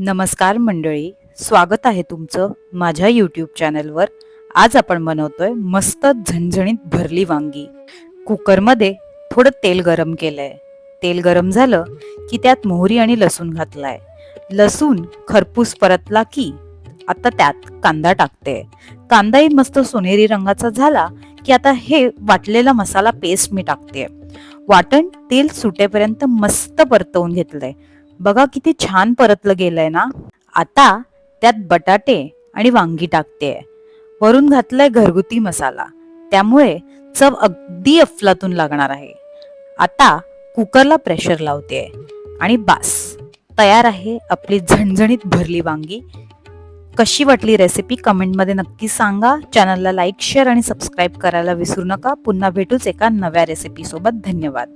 नमस्कार मंडळी, स्वागत आहे तुमचं माझ्या यूट्यूब चॅनलवर. आज आपण बनवतोय मस्त झणझणीत भरली वांगी. कुकरमध्ये थोडं तेल गरम केलंय. तेल गरम झालं की त्यात मोहरी आणि लसूण घातलाय. लसूण खरपूस परतला की आता त्यात कांदा टाकते. कांदाही मस्त सोनेरी रंगाचा झाला की आता हे वाटलेला मसाला पेस्ट मी टाकते. वाटण तेल सुटेपर्यंत मस्त परतवून घेतलंय. बघा किती छान परतलं गेलंय ना. आता त्यात बटाटे आणि वांगी टाकते. वरून घातलाय घरगुती मसाला, त्यामुळे चव अगदी अफलातून लागणार आहे. आता कुकरला प्रेशर लावते आणि बास, तयार आहे आपली झणझणीत भरली वांगी. कशी वाटली रेसिपी कमेंटमध्ये नक्की सांगा. चॅनलला लाईक, शेअर आणि सबस्क्राईब करायला विसरू नका. पुन्हा भेटूच एका नव्या रेसिपी सोबत. धन्यवाद.